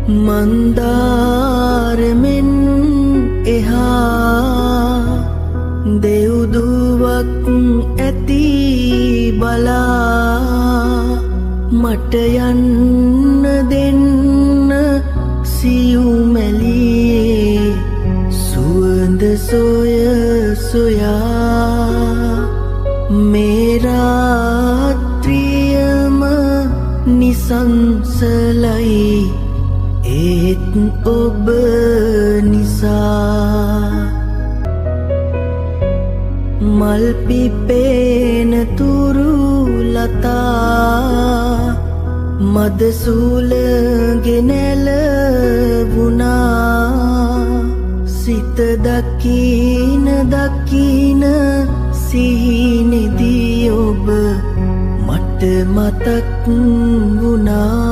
මන්දාරමෙන් එහා දෙව්දුවක් ඇති බලා මට යන්න දෙන්න සියුමැලියේ සුවඳ සොය සොයා මේ රාත්‍රියම නිසංසලයි ඒත් ඔබ නිසා මල් පිපෙන තුරු ලතා මද සූලගෙන වුණා සිත දකින දකින සිහිනෙදී ඔබ මට මතක් වුණා